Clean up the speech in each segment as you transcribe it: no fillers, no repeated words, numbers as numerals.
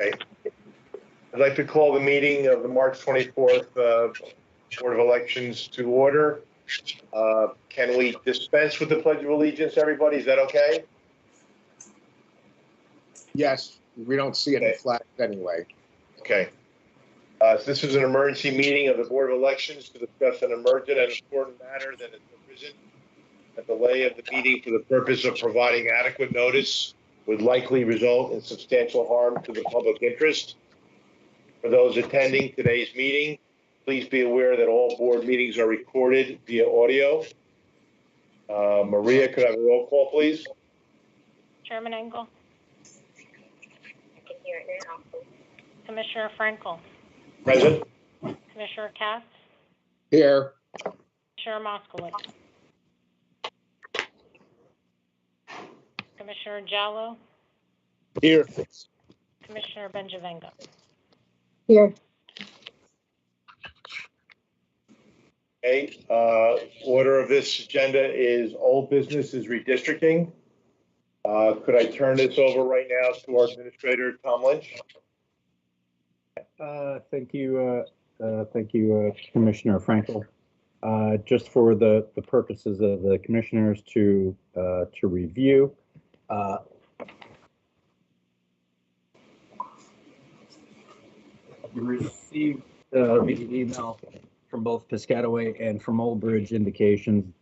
Okay. I'd like to call the meeting of the March 24th Board of Elections to order. Can we dispense with the Pledge of Allegiance, everybody? Is that okay? Yes, we don't see any flags anyway. Okay. So this is an emergency meeting of the Board of Elections to discuss an emergent and important matter that has arisen. A delay of the meeting for the purpose of providing adequate notice would likely result in substantial harm to the public interest. For those attending today's meeting, please be aware that all board meetings are recorded via audio. Maria, could I have a roll call, please? Chairman Engel. I can hear it now. Commissioner Frankel. Present. Commissioner Cass. Here. Commissioner Moskowitz. Commissioner Jallo. Here. Commissioner Benjavenga. Here. Okay. Order of this agenda is old business is redistricting. Could I turn this over right now to our administrator, Tom Lynch? Thank you, Commissioner Frankel. Just for the purposes of the commissioners to review, we received the email from both Piscataway and from Albridge indications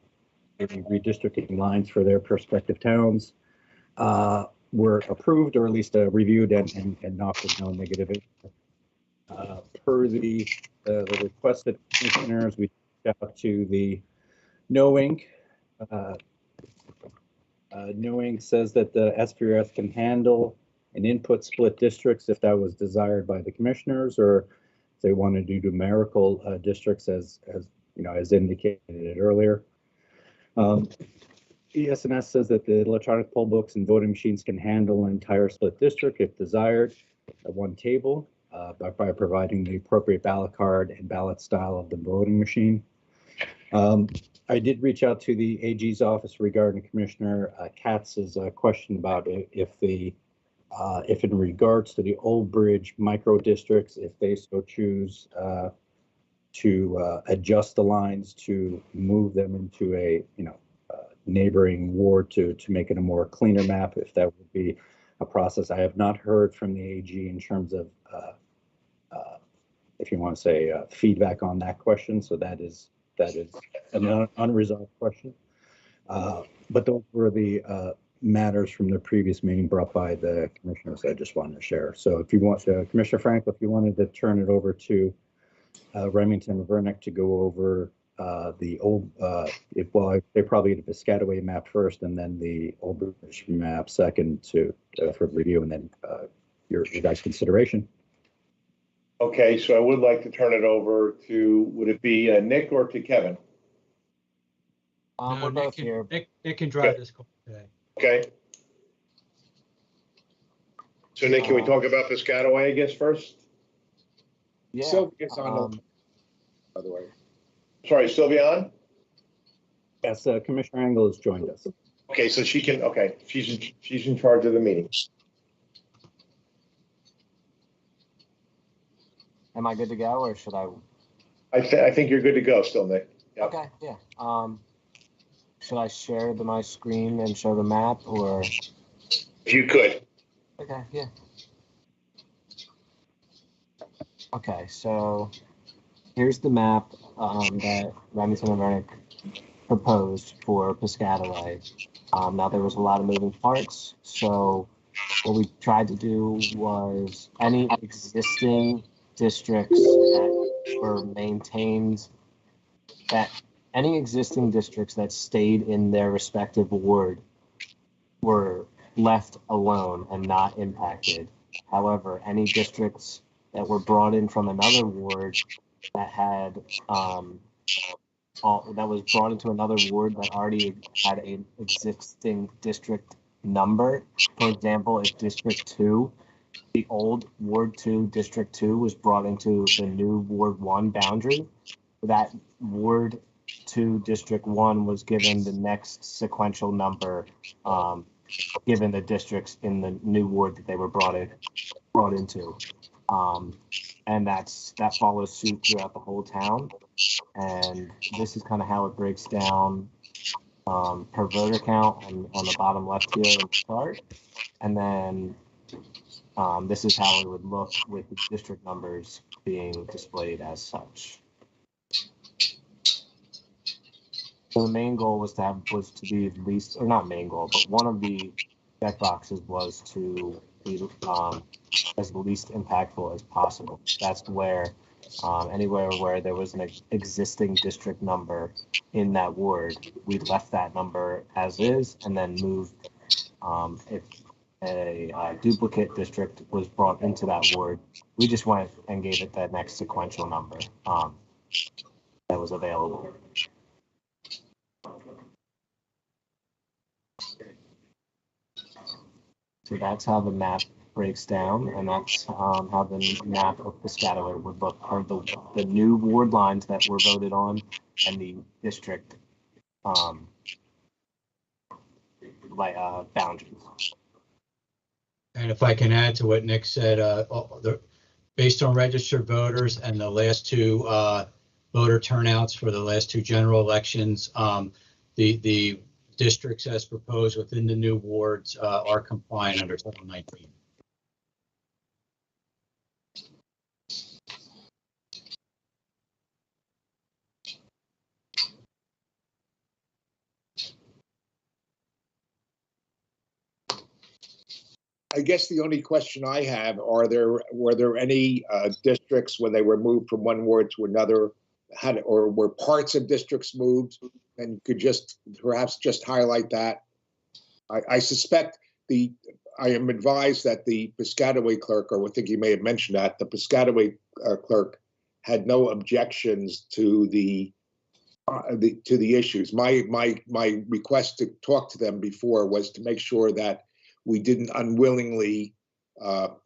the redistricting lines for their prospective towns were approved, or at least reviewed and knocked with no negative. Per the requested commissioners, we reached out to the Knowing. Knowing says that the SPRS can handle an input split districts if that was desired by the commissioners, or if they want to do numerical districts as you know, as indicated earlier. ES&S says that the electronic poll books and voting machines can handle an entire split district if desired at one table. By providing the appropriate ballot card and ballot style of the voting machine. I did reach out to the AG's office regarding Commissioner Katz's question about if in regards to the Albridge micro districts, if they so choose to adjust the lines to move them into a neighboring ward to make it a more cleaner map, if that would be a process. I have not heard from the AG in terms of if you want to say feedback on that question. So that is an unresolved question. But those were the matters from the previous meeting brought by the commissioners I just wanted to share. So if you want to, Commissioner Frank, if you wanted to turn it over to Remington and Vernick to go over the old, they probably the Piscataway map first and then the Albridge map second for review, and then your guys' consideration. Okay, so I would like to turn it over to, would it be Nick or to Kevin? We're both here. Nick can drive this call today. Okay. So Nick, can we talk about Piscataway, I guess, first? Yeah. Sylvia's on, by the way. Sorry, Sylvia on? Yes, Commissioner Engel has joined us. Okay, so she can, okay, she's in charge of the meeting. Am I good to go, or should I? I think you're good to go still, Nick. Yep. Okay, yeah. Should I share my screen and show the map, or? If you could. Okay, yeah. Okay, so here's the map that Remington and Vernick proposed for Piscataway. Now there was a lot of moving parts, so what we tried to do was any existing districts that were maintained, that any existing districts that stayed in their respective ward were left alone and not impacted. However, any districts that were brought in from another ward that had that was brought into another ward that already had an existing district number. For example, if District 2, the old Ward 2, District 2 was brought into the new Ward 1 boundary, that Ward 2, District 1 was given the next sequential number given the districts in the new ward that they were brought into. And that follows suit throughout the whole town. And this is kind of how it breaks down per voter count on the bottom left here in the chart. And then this is how it would look with the district numbers being displayed as such. So the main goal was to be at least, or not main goal, but one of the check boxes was to be as the least impactful as possible. That's where anywhere where there was an existing district number in that ward, we left that number as is, and then moved if a duplicate district was brought into that ward, we just went and gave it that next sequential number that was available. So that's how the map breaks down, and that's how the map of Piscataway would look, or the new ward lines that were voted on, and the district boundaries. And if I can add to what Nick said, based on registered voters and the last two voter turnouts for the last two general elections, the districts as proposed within the new wards are compliant under Title 19. I guess the only question I have, were there any districts when they were moved from one ward to another, or were parts of districts moved? And could just perhaps just highlight that. I suspect I am advised that the Piscataway clerk, or I think you may have mentioned that, the Piscataway clerk had no objections to the issues. My request to talk to them before was to make sure that we didn't unwillingly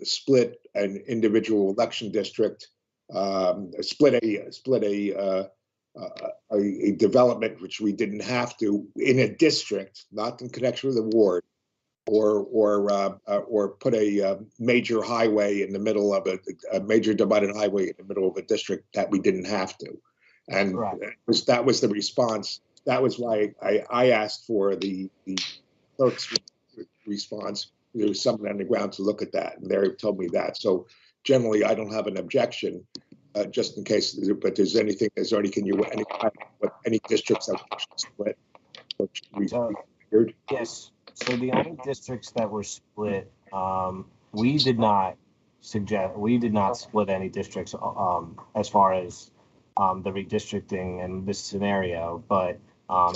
split an individual election district, split a development which we didn't have to in a district, not in connection with a ward, or put a major highway in the middle of a major divided highway in the middle of a district that we didn't have to. And right. that was the response. That was why I asked for the clerk's response. There was someone on the ground to look at that, and they told me that. So generally, I don't have an objection, just in case. But is there anything? Any districts that split? Yes. So the only districts that were split, we did not split any districts as far as the redistricting and this scenario, but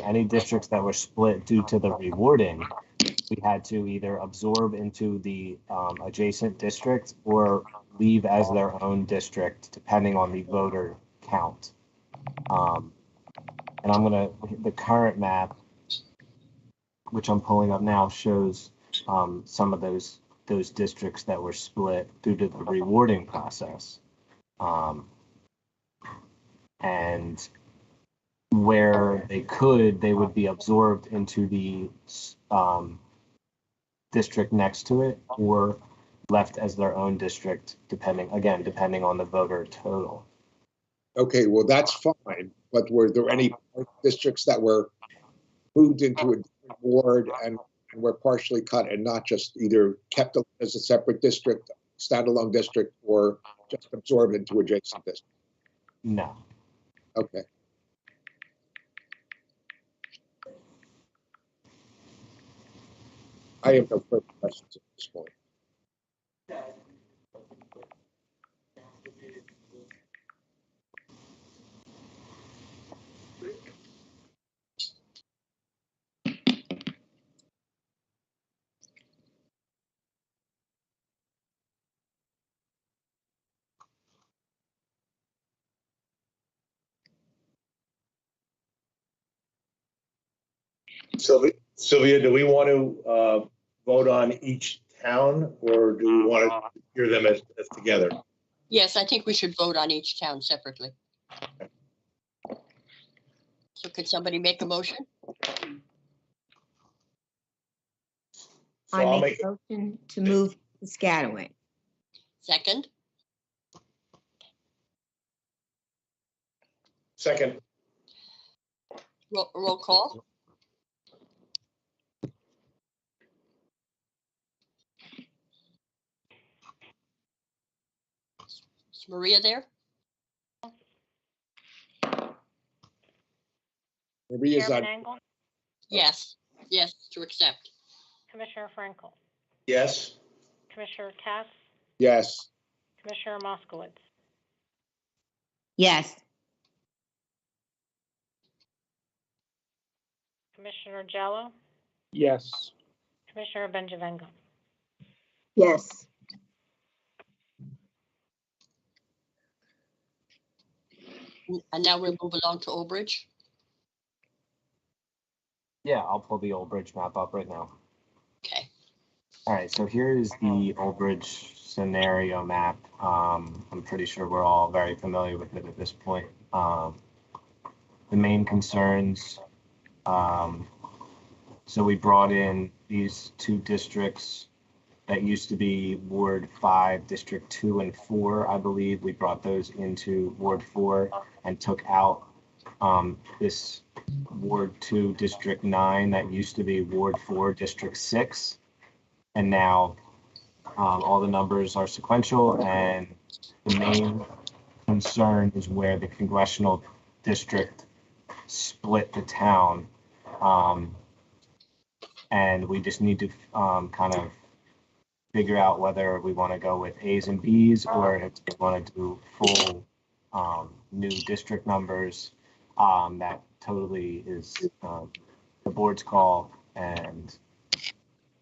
any districts that were split due to the rewarding, we had to either absorb into the adjacent district or leave as their own district, depending on the voter count. And the current map, which I'm pulling up now, shows some of those districts that were split due to the rewarding process. And where they would be absorbed into the district next to it, or left as their own district, depending on the voter total. Okay, well, that's fine. But were there any districts that were moved into a different ward and were partially cut and not just either kept as a separate district, standalone district, or just absorbed into adjacent district? No. Okay. I have no further questions at this point. Sylvia, do we want to vote on each town, or do we want to hear them as together? Yes, I think we should vote on each town separately. So could somebody make a motion? So I I'll make make, a motion to move Piscataway. Second, second, roll call. Is Maria there? Maria's Chairman on, Engel, Yes, yes, to accept. Commissioner Frankel, yes, Commissioner Cass, yes, Commissioner Moskowitz. Yes. Commissioner Jello, Yes. Commissioner Benjavengo. Yes. And now we'll move along to Albridge. Yeah, I'll pull the Albridge map up right now. Okay. All right, so here is the Albridge Scenario Map. I'm pretty sure we're all very familiar with it at this point. The main concerns, so we brought in these two districts that used to be Ward 5, District 2 and 4, I believe. We brought those into Ward 4 and took out this Ward 2, District 9 that used to be Ward 4, District 6. And now all the numbers are sequential, and the main concern is where the congressional district split the town. And we just need to kind of figure out whether we want to go with A's and B's or if we want to do full new district numbers. That totally is the board's call,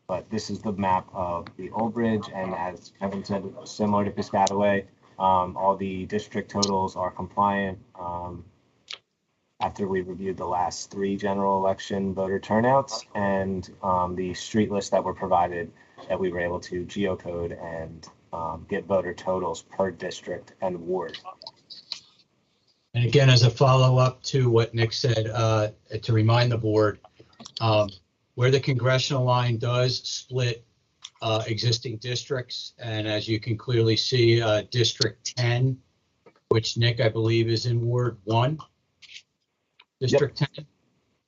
but this is the map of the Albridge, and as Kevin said, similar to Piscataway, all the district totals are compliant. After we reviewed the last 3 general election voter turnouts and the street list that were provided, that we were able to geocode and get voter totals per district and ward. And again, as a follow-up to what Nick said, to remind the board, where the congressional line does split existing districts, and as you can clearly see, District 10, which Nick, I believe, is in Ward 1. District 10,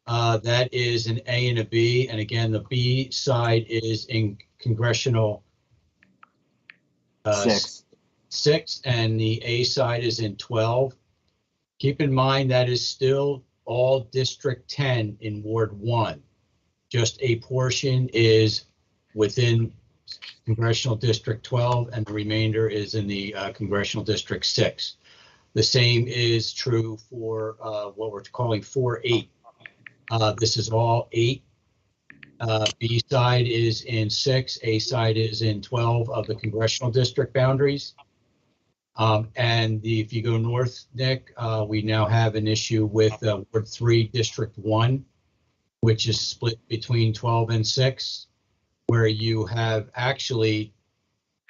that is an A and a B, and again, the B side is in congressional 6, and the A side is in 12. Keep in mind that is still all District 10 in Ward 1. Just a portion is within Congressional District 12, and the remainder is in the Congressional District 6. The same is true for what we're calling 4-8. This is all 8. B side is in 6, A side is in 12 of the congressional district boundaries. If you go north, Nick, we now have an issue with Ward 3, District 1, which is split between 12 and 6, where you have actually,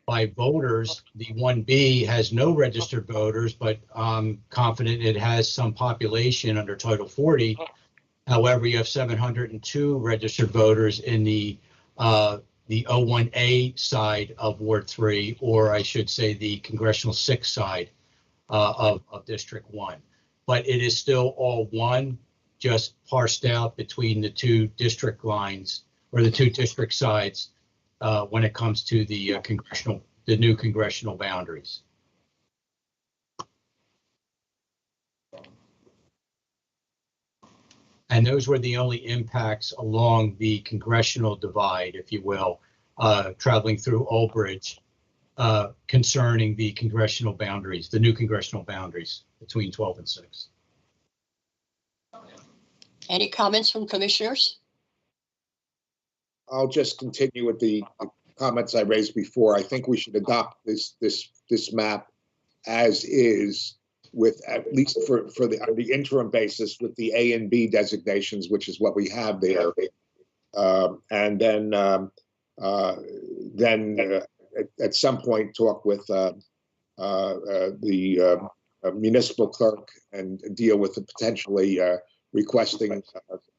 by voters, the 1B has no registered voters, but I'm confident it has some population under Title 40. However, you have 702 registered voters in the 01A side of Ward 3, or I should say the Congressional 6 side of District 1. But it is still all one, just parsed out between the 2 district lines or the 2 district sides when it comes to the new congressional boundaries. And those were the only impacts along the congressional divide, if you will, traveling through Albridge, concerning the congressional boundaries, the new congressional boundaries between 12 and 6. Any comments from commissioners? I'll just continue with the comments I raised before. I think we should adopt this map as is, with at least for the interim basis, with the A and B designations, which is what we have there. And then at some point talk with the municipal clerk and deal with the potentially requesting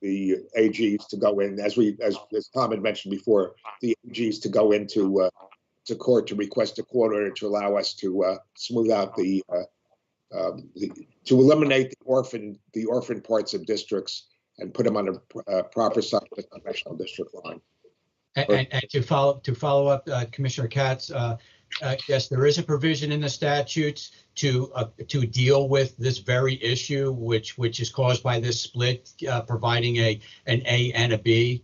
AGs to go in, as Tom had mentioned before, the AGs to go into to court to request a court order to allow us to smooth out to eliminate the orphan parts of districts and put them on a proper side of the congressional district line. And to follow up, Commissioner Katz, yes, there is a provision in the statutes to deal with this very issue, which is caused by this split, providing an A and a B.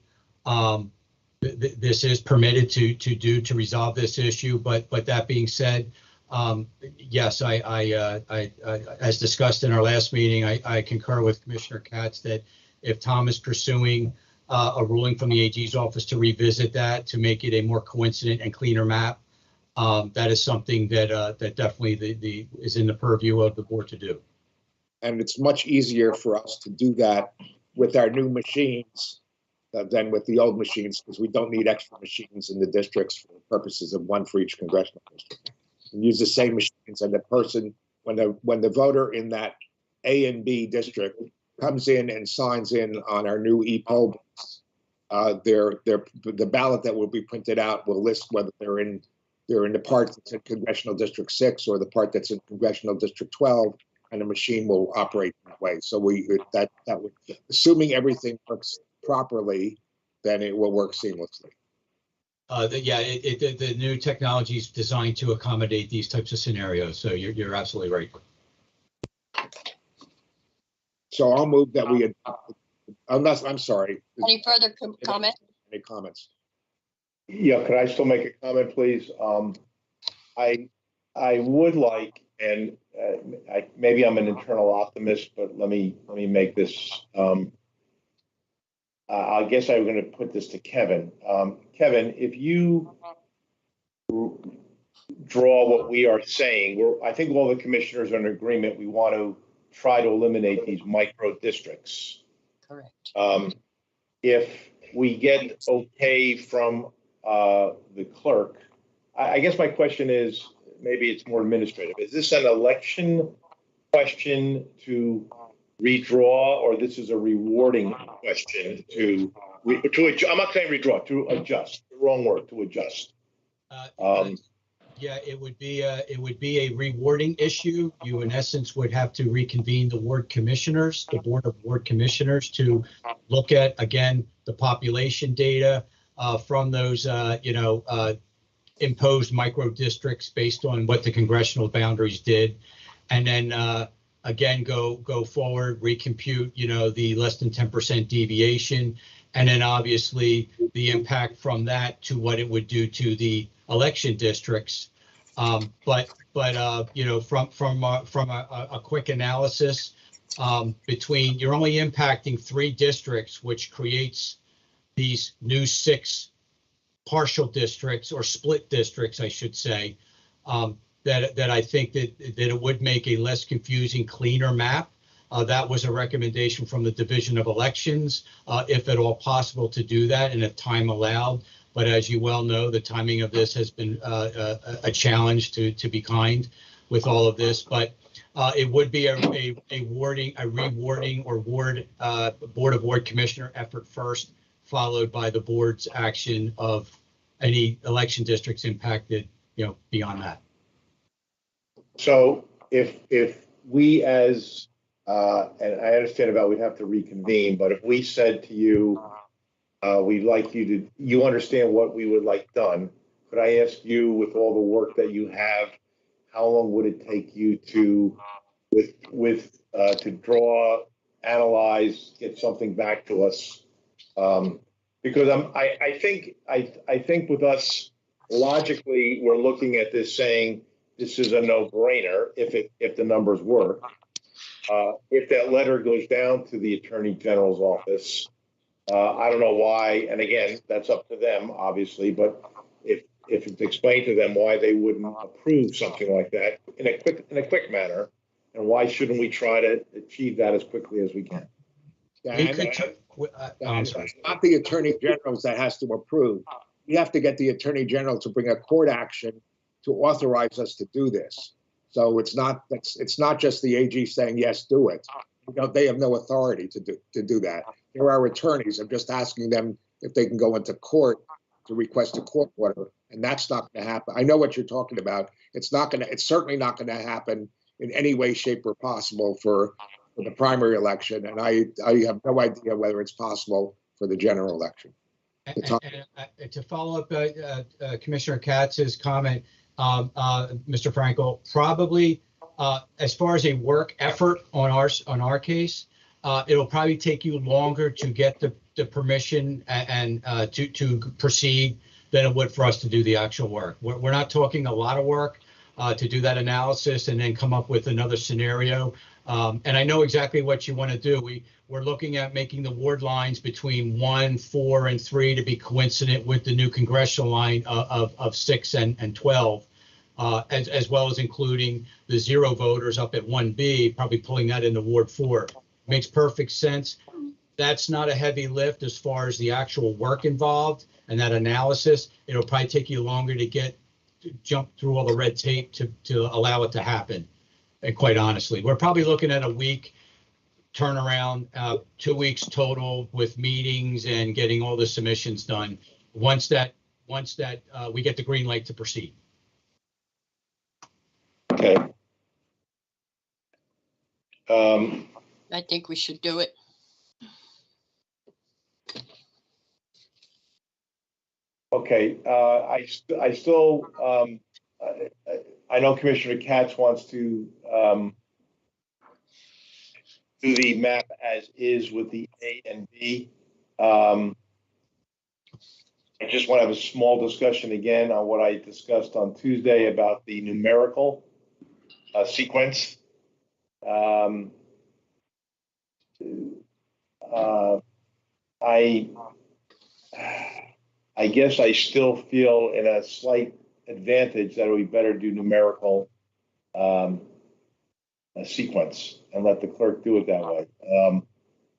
This is permitted to resolve this issue, but that being said, yes, I as discussed in our last meeting, I concur with Commissioner Katz that if Tom is pursuing a ruling from the AG's office to revisit that, to make it a more coincident and cleaner map, that is something that definitely is in the purview of the board to do. And it's much easier for us to do that with our new machines than with the old machines, because we don't need extra machines in the districts for the purposes of one for each congressional district. We use the same machines, and the person, when the voter in that A and B district comes in and signs in on our new e-poll books, the ballot that will be printed out will list whether they're in the part that's in Congressional District 6 or the part that's in Congressional District 12, and the machine will operate that way. So that would, assuming everything works properly, then it will work seamlessly. The new technology is designed to accommodate these types of scenarios. So you're absolutely right. So I'll move that we adopt. Unless, I'm sorry. Any further comment? Any comments? Yeah, could I still make a comment, please? I would like, and maybe I'm an internal optimist, but let me make this. I guess I'm going to put this to Kevin. Kevin, if you draw what we are saying, I think all the commissioners are in agreement. We want to try to eliminate these micro districts. Correct. If we get okay from the clerk, I guess my question is, maybe it's more administrative. Is this an election question to redraw, or this is a rewarding question to I'm not saying redraw, to adjust, the wrong word, to adjust. Yeah, it would be a rewarding issue. You, in essence, would have to reconvene the board of ward commissioners, to look at, again, the population data from those, imposed micro districts based on what the congressional boundaries did, and then again go forward, recompute, the less than 10% deviation, and then obviously the impact from that to what it would do to the election districts. But from a quick analysis, between, you're only impacting 3 districts, which creates these new 6 partial districts, or split districts, I should say, that I think that it would make a less confusing, cleaner map. That was a recommendation from the Division of Elections, if at all possible, to do that and if time allowed. But as you well know, the timing of this has been a challenge, to be kind, with all of this. But it would be a rewarding or board of ward commissioner effort first, followed by the board's action of any election districts impacted, beyond that. So if we, as and I understand about we'd have to reconvene, but if we said to you, we'd like you understand what we would like done, could I ask you, with all the work that you have, how long would it take you to draw, analyze, get something back to us? Because I think with us, logically, we're looking at this saying this is a no-brainer if the numbers work. If that letter goes down to the Attorney General's office, I don't know why, and again, that's up to them, obviously, but if it's explained to them why they wouldn't approve something like that in a quick manner, and why shouldn't we try to achieve that as quickly as we can? I'm sorry. It's not the Attorney General that has to approve. We have to get the Attorney General to bring a court action to authorize us to do this. So it's not just the AG saying yes, do it. They have no authority to do that. they're our attorneys. I'm just asking them if they can go into court to request a court order, and that's not going to happen. I know what you're talking about. It's certainly not going to happen in any way, shape, or possible for the primary election, and I have no idea whether it's possible for the general election. And to follow up Commissioner Katz's comment, Mr. Frankel, probably as far as a work effort on our case, it'll probably take you longer to get the permission and to proceed than it would for us to do the actual work. We're not talking a lot of work to do that analysis and then come up with another scenario. And I know exactly what you want to do. We're looking at making the ward lines between 1, 4, and 3 to be coincident with the new congressional line of 6 and 12, as well as including the 0 voters up at 1B, probably pulling that into Ward 4. Makes perfect sense. That's not a heavy lift as far as the actual work involved and that analysis. It'll probably take you longer to jump through all the red tape to allow it to happen. And quite honestly, we're probably looking at a week turnaround, 2 weeks total with meetings and getting all the submissions done. Once that we get the green light to proceed. Okay. I think we should do it. Okay. I still I know Commissioner Katz wants to do the map as is with the A and B. I just want to have a small discussion again on what I discussed on Tuesday about the numerical sequence. I guess I still feel in a slight advantage that it would be better to do numerical sequence and let the clerk do it that way.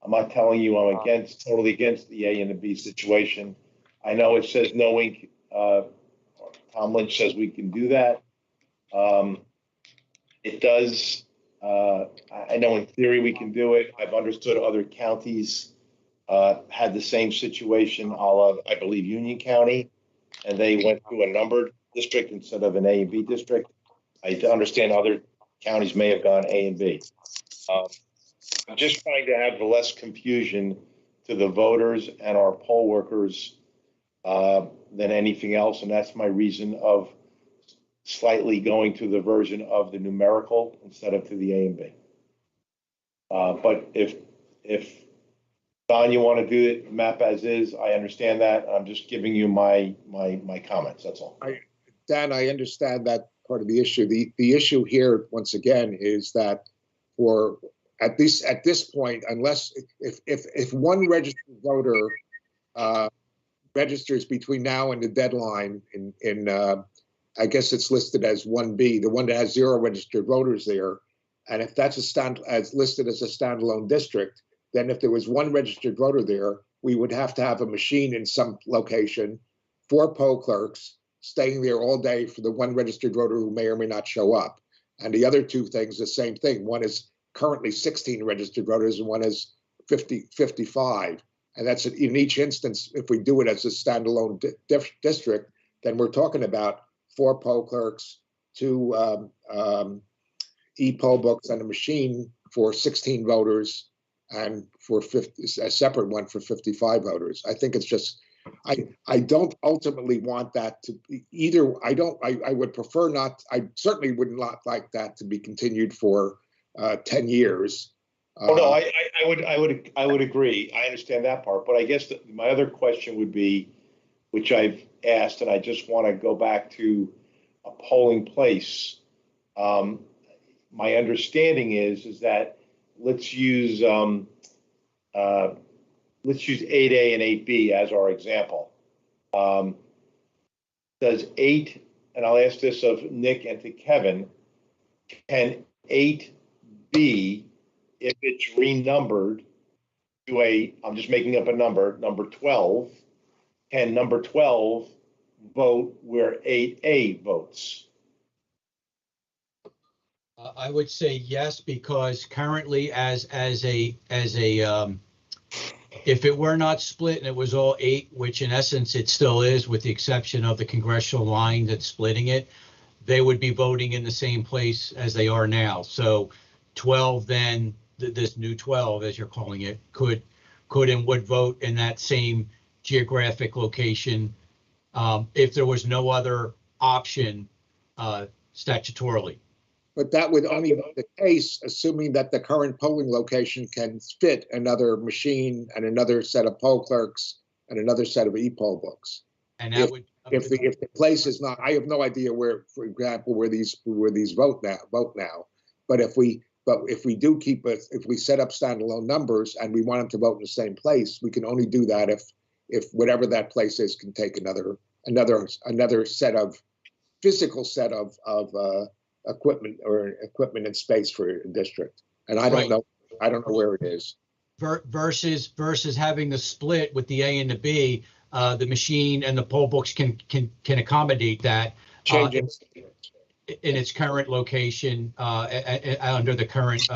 I'm not telling you I'm totally against the A and the B situation. I know it says no ink. Tom Lynch says we can do that. It does. I know in theory we can do it. I've understood other counties had the same situation, I believe Union County, and they went to a numbered district instead of an A and B district. I understand other counties may have gone A and B. I'm just trying to have less confusion to the voters and our poll workers than anything else, and that's my reason of slightly going to the version of the numerical instead of to the A and B. But if Don, you want to do it map as is, I understand that. I'm just giving you my comments. That's all. Dan, I understand that part of the issue. The issue here, once again, is that for at this point, unless if one registered voter registers between now and the deadline in I guess it's listed as 1B, the one that has 0 registered voters there, and if that's as listed as a standalone district, then if there was 1 registered voter there, we would have to have a machine in some location, 4 poll clerks staying there all day for the 1 registered voter who may or may not show up. And the other 2 things, the same thing. One is currently 16 registered voters and one is 55. And that's in each instance, if we do it as a standalone district, then we're talking about 4 poll clerks, 2 e-poll books and a machine for 16 voters and for a separate one for 55 voters. I think it's just, I don't ultimately want that to be either. I would prefer not, I certainly would not like that to be continued for 10 years. Oh, no, I would agree. I understand that part, but I guess my other question would be, which I've asked, and I just want to go back to a polling place. My understanding is that let's use 8A and 8B as our example. Does 8, and I'll ask this of Nick and to Kevin, can 8B, if it's renumbered to I'm just making up a number 12, can number 12 vote where 8A votes? I would say yes, because currently as a if it were not split and it was all 8, which in essence it still is, with the exception of the congressional line that's splitting it, they would be voting in the same place as they are now. So 12 then, this new 12, as you're calling it, could and would vote in that same geographic location if there was no other option statutorily. But that would only be the case, assuming that the current polling location can fit another machine and another set of poll clerks and another set of e-poll books. And that If the place is not, I have no idea where, for example, where these vote now. But if we do keep it, if we set up standalone numbers and we want them to vote in the same place, we can only do that if whatever that place is can take another set of physical set of equipment and space for a district. And I don't know where it is. Versus having the split with the A and the B, the machine and the poll books can accommodate that in its current location under the current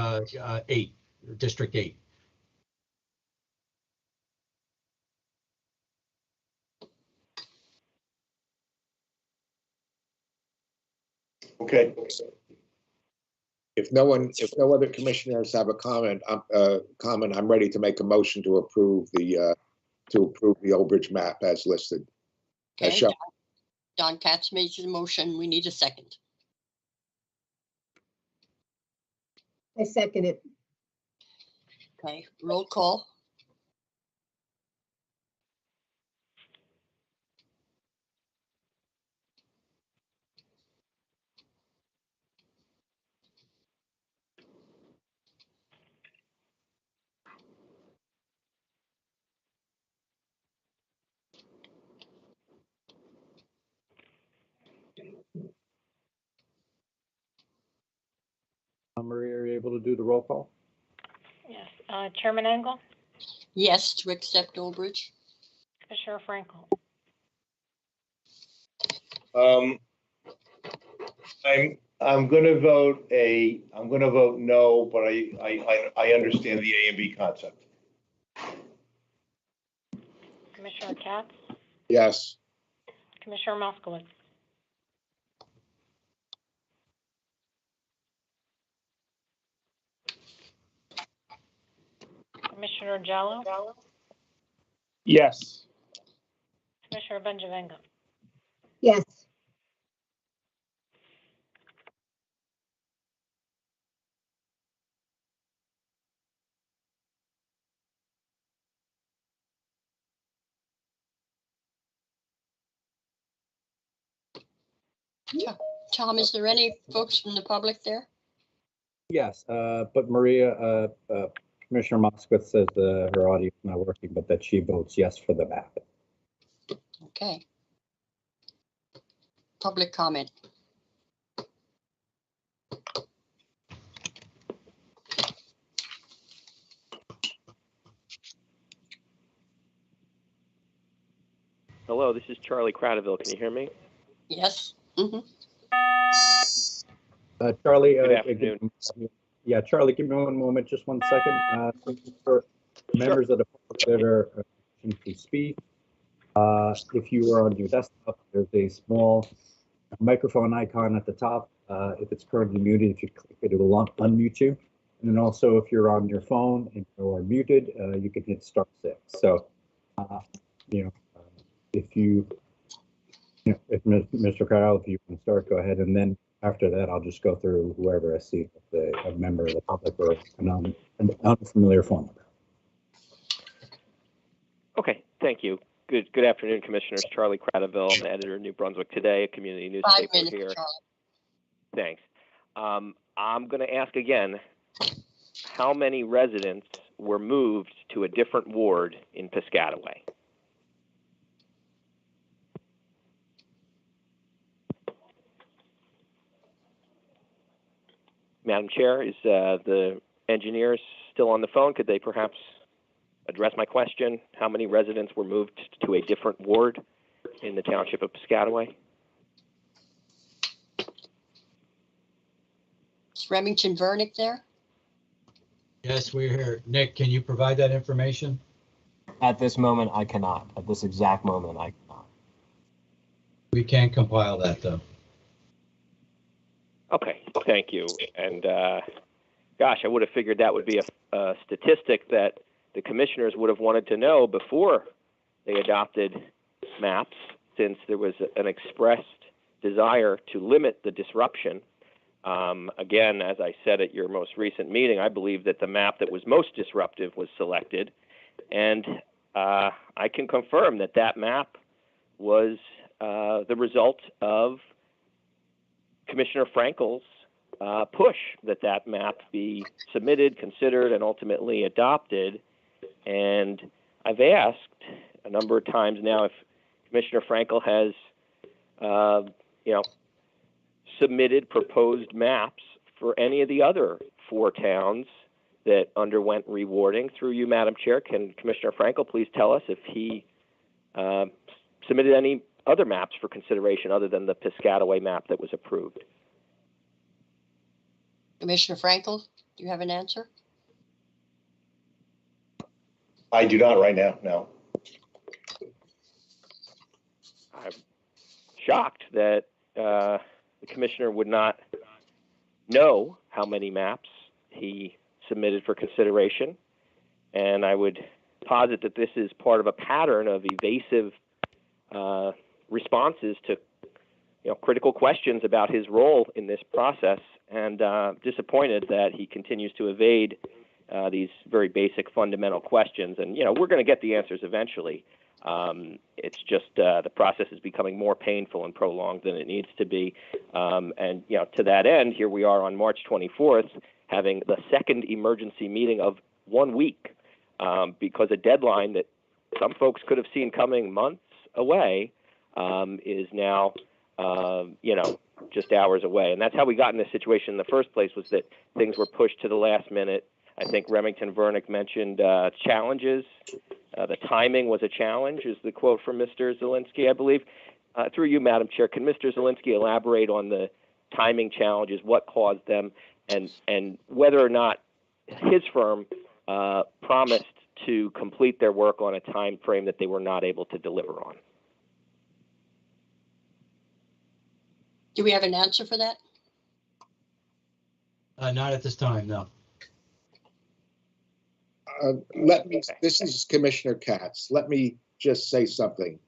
8, District 8. Okay. If no other commissioners have a comment, I'm ready to make a motion to approve the Albridge map as listed. As Okay, shown. Don Katz made the motion. We need a second. I second it. Okay, roll call. Maria, are you able to do the roll call? Yes. Chairman Engel, Yes, to accept Albridge. Commissioner Frankel, I'm going to vote no, but I understand the A and B concept. Commissioner Katz, Yes. Commissioner Moskowitz, Commissioner Jello, Yes. Commissioner Benjavengo. Yes. Tom, is there any folks from the public there? Yes, but Maria, Commissioner Moskowitz says her audio is not working, but that she votes yes for the map. Okay. Public comment. Hello, this is Charlie Cradaville. Can you hear me? Yes. Mm-hmm. Charlie, Good afternoon. Charlie, give me one moment, just 1 second. For members of the public that are to speak, if you are on your desktop, there's a small microphone icon at the top. If it's currently muted, if you click it, it will unmute you. And then also, if you're on your phone and you are muted, you can hit *6. So, if Mr. Kyle, if you can start, go ahead, and then after that, I'll just go through whoever I see, a member of the public or an unfamiliar phone number. Okay, thank you. Good afternoon, Commissioners. Charlie Cradaville, I'm the editor of New Brunswick Today, a community newspaper 5 minutes, here. Charlie. Thanks. I'm going to ask again, how many residents were moved to a different ward in Piscataway? Madam Chair, is the engineers still on the phone? Could they perhaps address my question? How many residents were moved to a different ward in the township of Piscataway? Is Remington Vernick there? Yes, we're here. Nick, can you provide that information? At this moment, I cannot. At this exact moment, I cannot. We can't compile that, though. Okay, thank you. And gosh, I would have figured that would be a statistic that the commissioners would have wanted to know before they adopted maps, since there was an expressed desire to limit the disruption. Again, as I said at your most recent meeting, I believe that the map that was most disruptive was selected, and I can confirm that that map was the result of Commissioner Frankel's push that map be submitted, considered, and ultimately adopted. And I've asked a number of times now if Commissioner Frankel has, submitted proposed maps for any of the other 4 towns that underwent rewarding through you, Madam Chair. Can Commissioner Frankel please tell us if he submitted any other maps for consideration other than the Piscataway map that was approved? Commissioner Frankel, do you have an answer? I do not right now, no. I'm shocked that the commissioner would not know how many maps he submitted for consideration, and I would posit that this is part of a pattern of evasive responses to critical questions about his role in this process, and disappointed that he continues to evade these very basic fundamental questions. And we're going to get the answers eventually. It's just the process is becoming more painful and prolonged than it needs to be. And to that end, here we are on March 24th having the second emergency meeting of 1 week, because a deadline that some folks could have seen coming months away is now just hours away. And that's how we got in this situation in the first place, was that things were pushed to the last minute. I think Remington Vernick mentioned challenges. The timing was a challenge, is the quote from Mr. Zielinski, I believe. Through you, Madam Chair, can Mr. Zielinski elaborate on the timing challenges, what caused them, and whether or not his firm promised to complete their work on a time frame that they were not able to deliver on? Do we have an answer for that? Not at this time, no. This is Commissioner Katz. Let me just say something.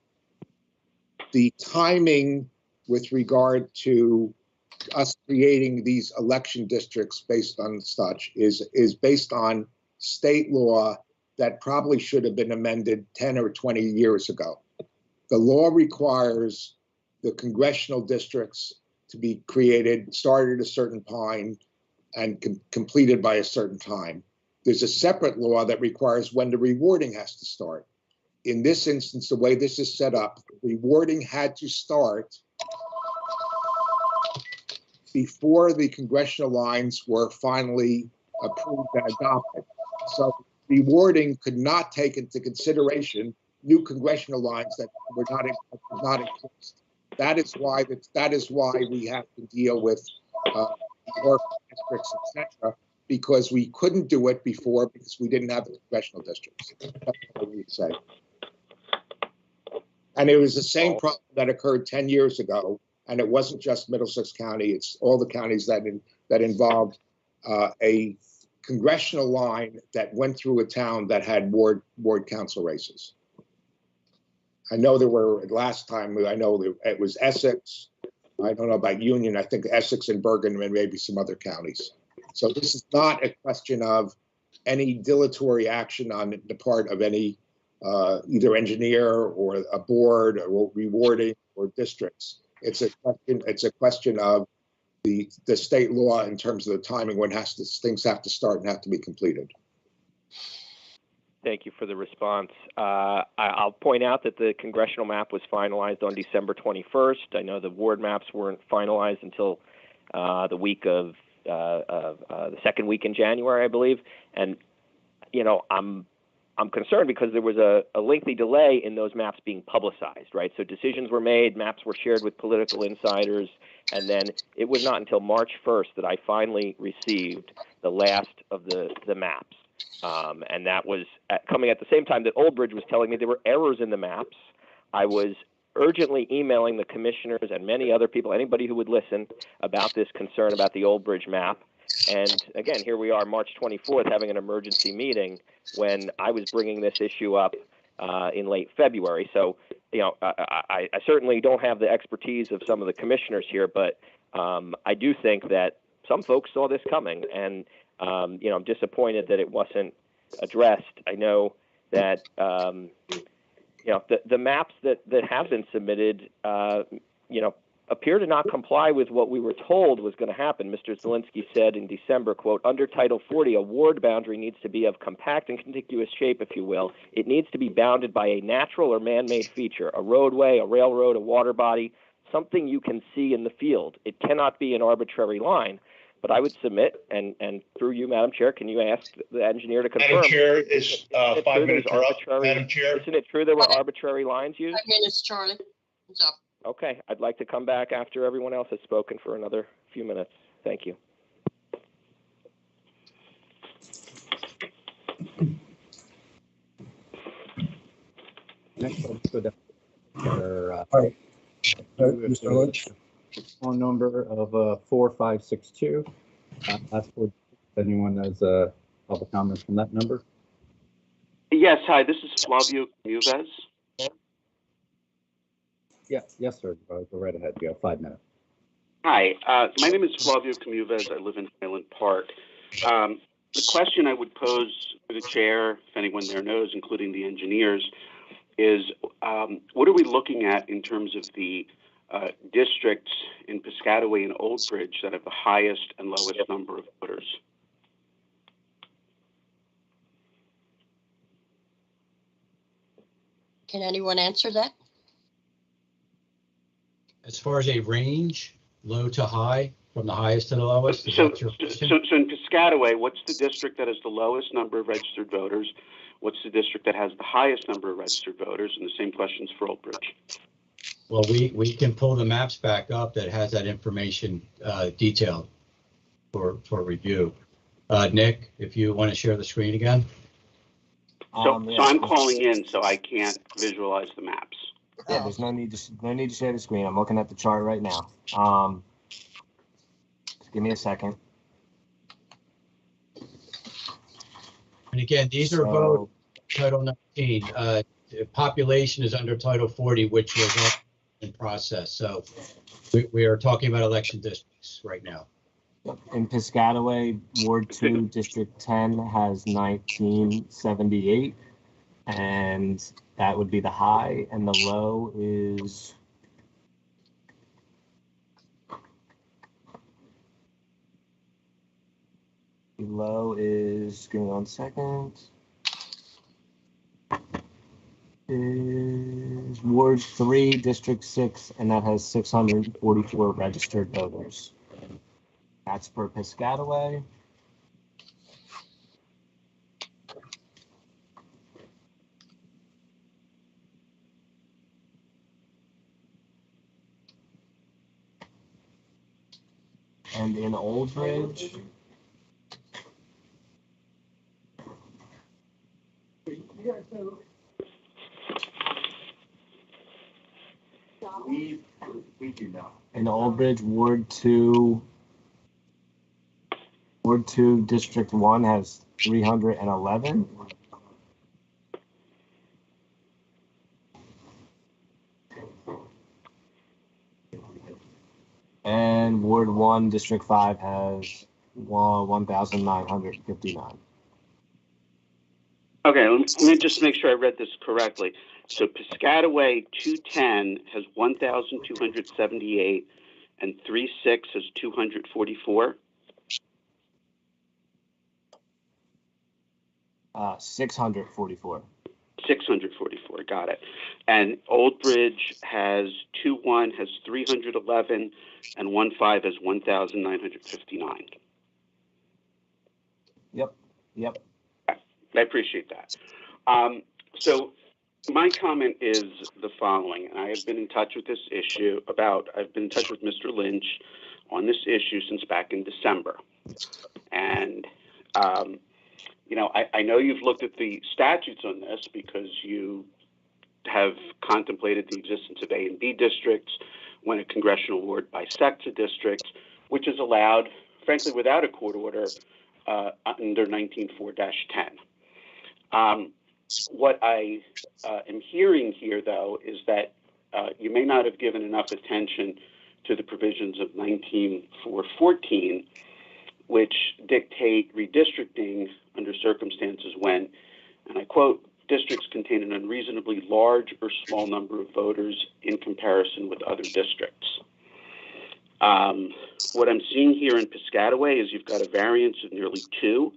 The timing with regard to us creating these election districts based on such is based on state law that probably should have been amended 10 or 20 years ago. The law requires the congressional districts to be created, started at a certain time, and completed by a certain time. There's a separate law that requires when the rewarding has to start. In this instance, the way this is set up, rewarding had to start before the congressional lines were finally approved and adopted. So rewarding could not take into consideration new congressional lines that were not exist. That is why we have to deal with work districts, etc., because we couldn't do it before because we didn't have the congressional districts. That's what we would say. And it was the same problem that occurred 10 years ago, and it wasn't just Middlesex County, it's all the counties that involved a congressional line that went through a town that had ward council races. I know there were, last time, I know it was Essex. I don't know about Union. I think Essex and Bergen and maybe some other counties. So this is not a question of any dilatory action on the part of any either engineer or a board or rewarding or districts. It's a question of the state law in terms of the timing when things have to start and have to be completed. Thank you for the response. I'll point out that the congressional map was finalized on December 21st. I know the ward maps weren't finalized until the week of the second week in January, I believe. And I'm concerned because there was a lengthy delay in those maps being publicized, right? So decisions were made, maps were shared with political insiders, and then it was not until March 1st that I finally received the last of the maps. And that was coming at the same time that Albridge was telling me there were errors in the maps. I was urgently emailing the commissioners and many other people, anybody who would listen, about this concern about the Albridge map. And again, here we are, March 24th, having an emergency meeting when I was bringing this issue up in late February. So, you know, I certainly don't have the expertise of some of the commissioners here, but I do think that some folks saw this coming, and you know, I'm disappointed that it wasn't addressed. I know that you know, the maps that have been submitted, you know, appear to not comply with what we were told was going to happen. Mr. Zielinski said in December, quote, under Title 40, a ward boundary needs to be of compact and contiguous shape, if you will. It needs to be bounded by a natural or man-made feature, a roadway, a railroad, a water body, something you can see in the field. It cannot be an arbitrary line. But I would submit, and through you, Madam Chair, can you ask the engineer to confirm? Madam Chair, is 5 minutes are up. Madam Chair. Isn't it true there were arbitrary lines used? 5 minutes, Charlie. It's up. Okay, I'd like to come back after everyone else has spoken for another few minutes. Thank you. Next, let's go down to Mr. Lynch? phone number of 4562. Ask for if anyone has public comments from that number. Yes, hi, this is Flavio Muves. Yeah, yes, sir. Go right ahead. You have 5 minutes. Hi, my name is Flavio Camuves. I live in Highland Park. The question I would pose to the chair, if anyone there knows, including the engineers, is what are we looking at in terms of the districts in Piscataway and Oldbridge that have the highest and lowest number of voters? Can anyone answer that? As far as a range, low to high, from the highest to the lowest? Is So that your question? in Piscataway, what's the district that has the lowest number of registered voters? What's the district that has the highest number of registered voters? And the same questions for Oldbridge. Well, we can pull the maps back up that has that information detailed for review. Nick, if you want to share the screen again. So I'm calling in, so I can't visualize the maps. Yeah, there's no need to share the screen. I'm looking at the chart right now. Just give me a second. And again, these are vote Title 19. Population is under Title 40, which was in process. So we are talking about election districts right now. In Piscataway, Ward 2, District 10 has 1978, and that would be the high, and the low is give me 1 second, is Ward 3, District 6, and that has 644 registered voters. That's for Piscataway. And in Oldbridge, in Oldbridge, Ward 2, District 1 has 311. And Ward 1, District 5 has 1,959. Okay, let me just make sure I read this correctly. So Piscataway 210 has 1,278 and 36 has 244. 644. 644, got it. And Oldbridge has 21 has 311 and 15 has 1,959. Yep. I appreciate that. So my comment is the following, and I have been in touch with this issue I've been in touch with Mr. Lynch on this issue since back in December. And I know you've looked at the statutes on this because you have contemplated the existence of A and B districts when a congressional award bisects a district, which is allowed, frankly, without a court order under 19.4-10. What I am hearing here, though, is that you may not have given enough attention to the provisions of 19.4-14, which dictate redistricting under circumstances when, and I quote, districts contain an unreasonably large or small number of voters in comparison with other districts. What I'm seeing here in Piscataway is you've got a variance of nearly 2,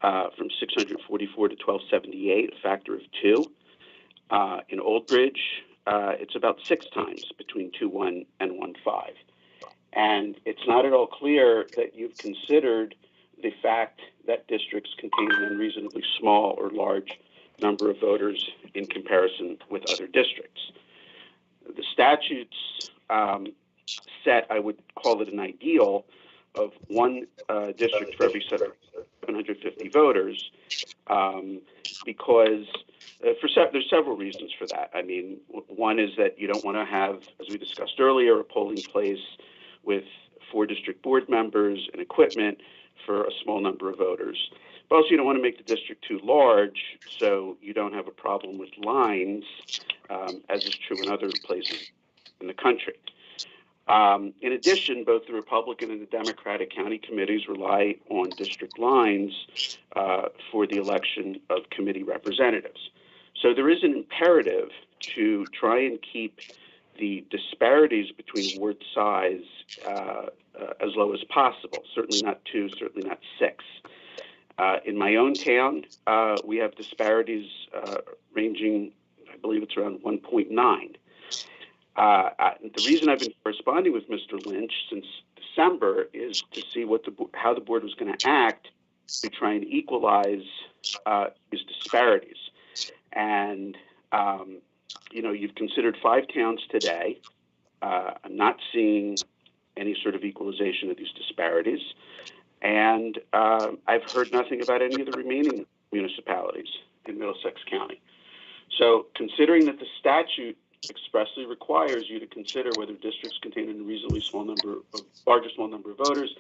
from 644 to 1278, a factor of 2. In Oldbridge, it's about 6 times, between 2.1 and 1.5. And it's not at all clear that you've considered the fact that districts contain an unreasonably small or large number of voters in comparison with other districts. The statutes set, I would call it an ideal, of 1 district for every 750 voters, because there's several reasons for that. I mean, one is that you don't want to have, as we discussed earlier, a polling place with 4 district board members and equipment for a small number of voters. But also, you don't want to make the district too large, so you don't have a problem with lines, as is true in other places in the country. In addition, both the Republican and the Democratic county committees rely on district lines for the election of committee representatives. So there is an imperative to try and keep the disparities between ward size as low as possible, certainly not 2, certainly not 6. In my own town, we have disparities ranging, I believe it's around 1.9. The reason I've been corresponding with Mr. Lynch since December is to see how the board was going to act to try and equalize these disparities. And, you've considered 5 towns today. I'm not seeing any sort of equalization of these disparities. And I've heard nothing about any of the remaining municipalities in Middlesex County. So considering that the statute expressly requires you to consider whether districts contain a reasonably large or small number of voters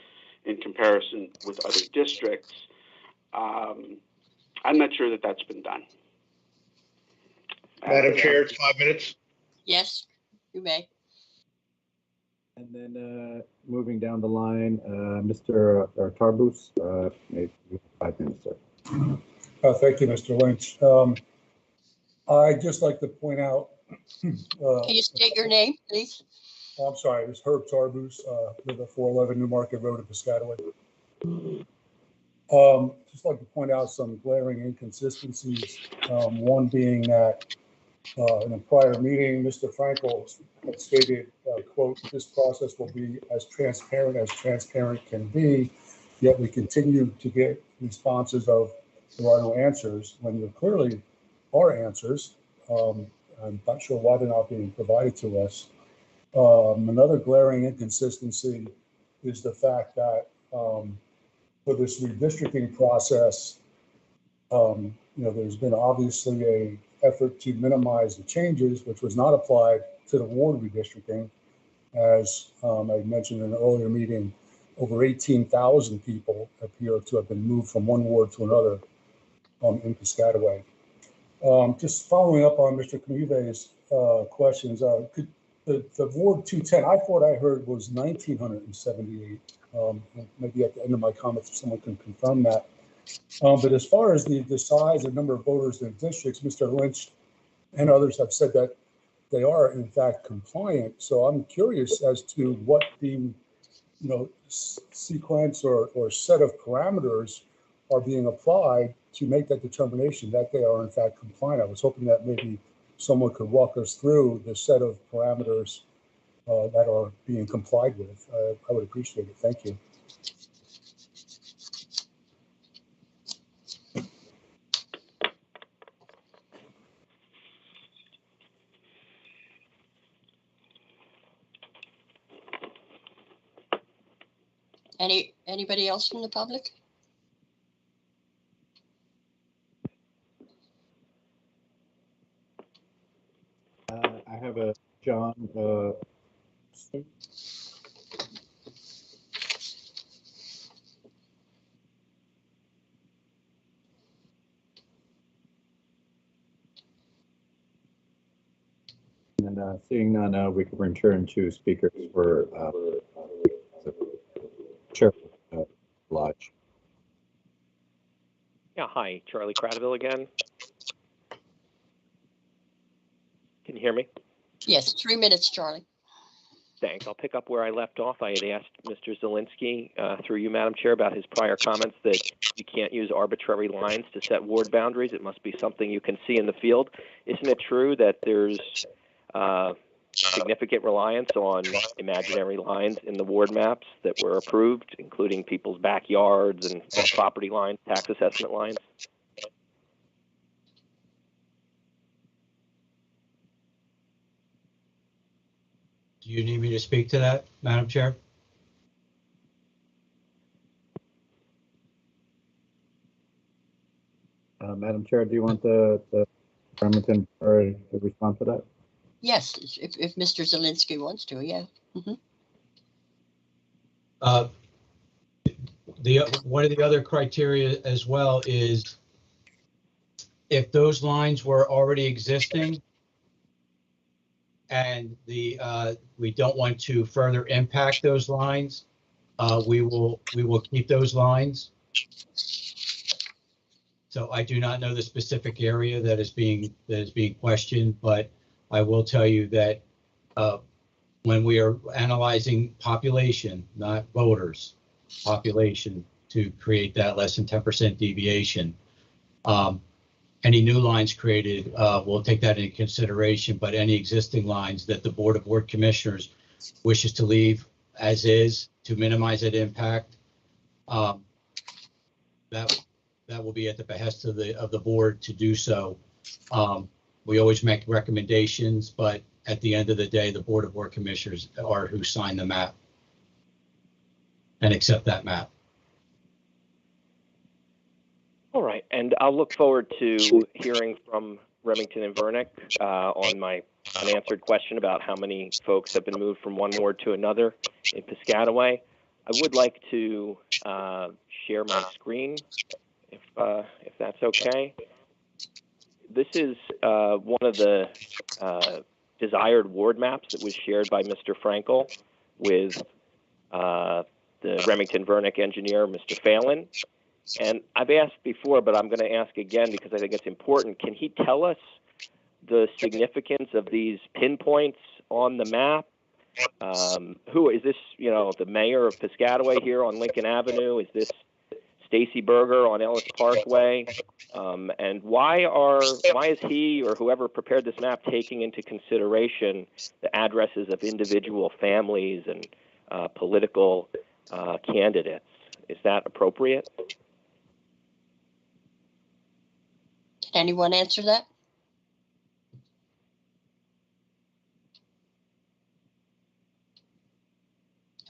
in comparison with other districts, I'm not sure that that's been done. Madam Chair, it's 5 minutes. Yes, you may. And then moving down the line, Mr. Tarbus, maybe 5 minutes, sir. Thank you, Mr. Lynch. I'd just like to point out. Can you state your name, please? Oh, I'm sorry, it's Herb Tarbus, live at 411 New Market Road in Piscataway. Just like to point out some glaring inconsistencies. One being that in a prior meeting, Mr. Frankel had stated, quote, "This process will be as transparent can be, yet we continue to get responses of there are no answers," when there clearly are answers. I'm not sure why they're not being provided to us. Another glaring inconsistency is the fact that for this redistricting process, there's been obviously a effort to minimize the changes, which was not applied to the ward redistricting. As I mentioned in an earlier meeting, over 18,000 people appear to have been moved from one ward to another in Piscataway. Just following up on Mr. Camuve's questions, the Ward 210, I thought I heard was 1,978. Maybe at the end of my comments, if someone can confirm that. But as far as the size and number of voters in districts, Mr. Lynch and others have said that they are in fact compliant. So I'm curious as to what the sequence or set of parameters are being applied to make that determination that they are in fact compliant. I was hoping that maybe someone could walk us through the set of parameters that are being complied with. I would appreciate it. Thank you. Anybody else from the public? have John. And seeing none, we can return to speakers for Chair Lodge. Yeah, hi, Charlie Cradaville again. Can you hear me? Yes, 3 minutes, Charlie. Thanks. I'll pick up where I left off. I had asked Mr. Zielinski, through you, Madam Chair, about his prior comments that you can't use arbitrary lines to set ward boundaries. It must be something you can see in the field. Isn't it true that there's significant reliance on imaginary lines in the ward maps that were approved, including people's backyards and property lines, tax assessment lines? Do you need me to speak to that, Madam Chair? Madam Chair, do you want the Remington or to respond to that? Yes, if Mr. Zielinski wants to, yeah. One of the other criteria as well is if those lines were already existing and we don't want to further impact those lines, we will keep those lines. So I do not know the specific area that is being questioned, but I will tell you that when we are analyzing population, not voters, population, to create that less than 10% deviation, any new lines created, we'll take that into consideration, but any existing lines that the Board of Ward Commissioners wishes to leave as is to minimize that impact, that will be at the behest of the board to do so. We always make recommendations, but at the end of the day, the Board of Ward Commissioners are who sign the map and accept that map. All right, and I'll look forward to hearing from Remington and Vernick on my unanswered question about how many folks have been moved from one ward to another in Piscataway. I would like to share my screen, if that's okay. This is one of the desired ward maps that was shared by Mr. Frankel with the Remington Vernick engineer, Mr. Phelan. And I've asked before, but I'm going to ask again because I think it's important. Can he tell us the significance of these pinpoints on the map? Who is this? You know, the mayor of Piscataway here on Lincoln Avenue? Is this Stacy Berger on Ellis Parkway? And why is he or whoever prepared this map taking into consideration the addresses of individual families and political candidates? Is that appropriate? Can anyone answer that?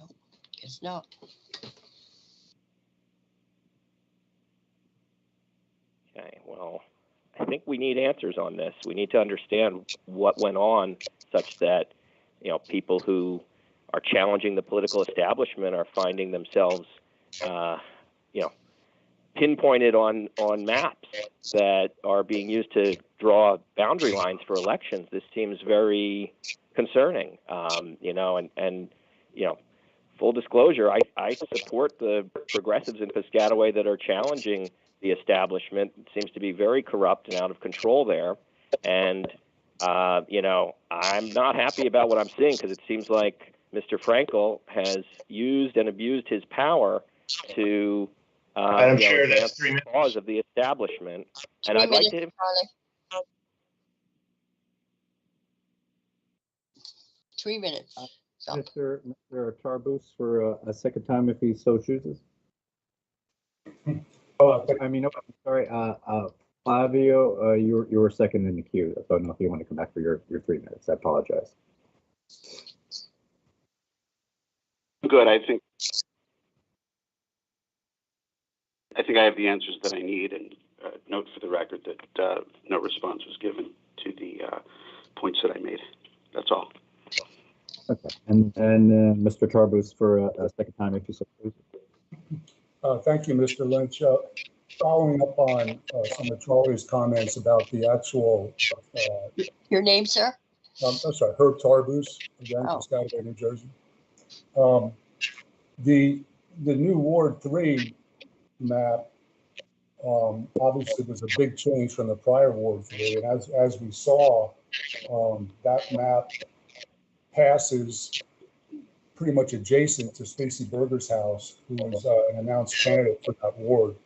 No, guess not. Okay, well, I think we need answers on this. We need to understand what went on such that, you know, people who are challenging the political establishment are finding themselves, you know, pinpointed on maps that are being used to draw boundary lines for elections. This seems very concerning, you know, and, you know, full disclosure, I support the progressives in Piscataway that are challenging the establishment. It seems to be very corrupt and out of control there. And, you know, I'm not happy about what I'm seeing because it seems like Mr. Frankel has used and abused his power to Madam Chair, that's 3 minutes. Cause of the establishment. And 3 I'd like minutes, to. Charlie. 3 minutes. So, Mr. Tarbus for a second time if he so chooses. I mean, no, I'm sorry, Flavio, you were second in the queue. So I don't know if you want to come back for your 3 minutes. I apologize. Good. I think I have the answers that I need, and note for the record that no response was given to the points that I made. That's all. Okay, and Mr. Tarbus for a second time, if you so please. Thank you, Mr. Lynch. Following up on some of Charlie's comments about the actual, Your name, sir? I'm sorry, Herb Tarbus, again, Oh. Piscataway, New Jersey. The new Ward 3 map obviously was a big change from the prior Ward 3. And as we saw, that map passes pretty much adjacent to Stacy Berger's house, who was an announced candidate for that ward,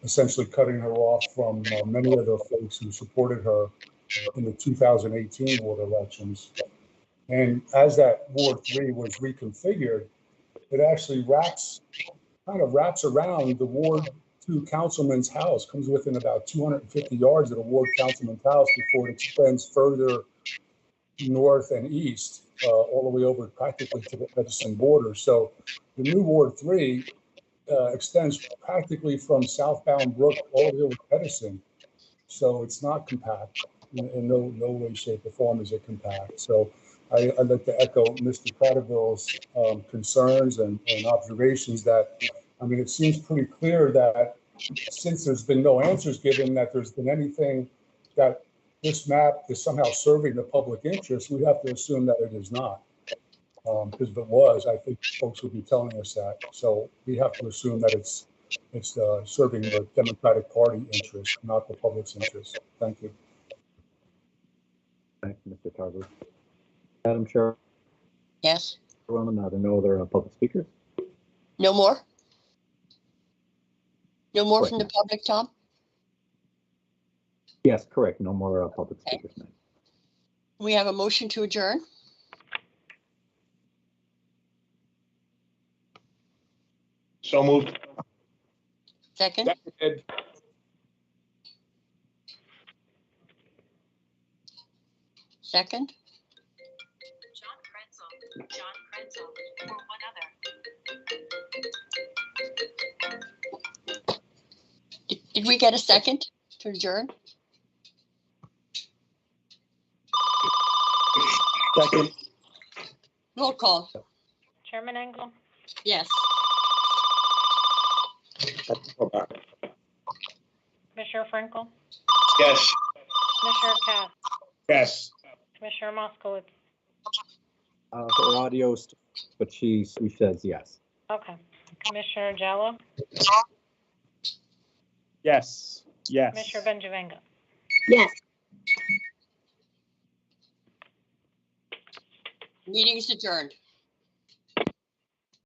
essentially cutting her off from many of the folks who supported her in the 2018 ward elections. And as that Ward 3 was reconfigured, it actually kind of wraps around the Ward 2 councilman's house, comes within about 250 yards of the Ward councilman's house before it extends further north and east, all the way over practically to the Edison border. So the new Ward 3 extends practically from southbound Brook all the way over to Edison. So it's not compact. In no way, shape, or form is it compact. So I'd like to echo Mr. Cradaville's concerns and observations that, I mean, it seems pretty clear that since there's been no answers given, that there's been anything that this map is somehow serving the public interest, we have to assume that it is not. Because if it was, I think folks would be telling us that. So we have to assume that it's serving the Democratic Party interest, not the public's interest. Thank you. Thank you, Mr. Tarbus. Madam Chair, Yes. there are no other public speakers? No more? No more Right. from the public, Tom? Yes, correct. No more public speakers, ma'am. We have a motion to adjourn. So moved. Second, second. John Krenzel, or one other. Did we get a second to adjourn? Second. Roll call. Chairman Engel, Yes. Commissioner Frankel, Yes. Commissioner Kath, Yes. Commissioner Moskowitz. Her audio, but she says yes. Okay. Commissioner Jello, Yes. Yes. Commissioner Benjavenga. Yes. Meeting is adjourned.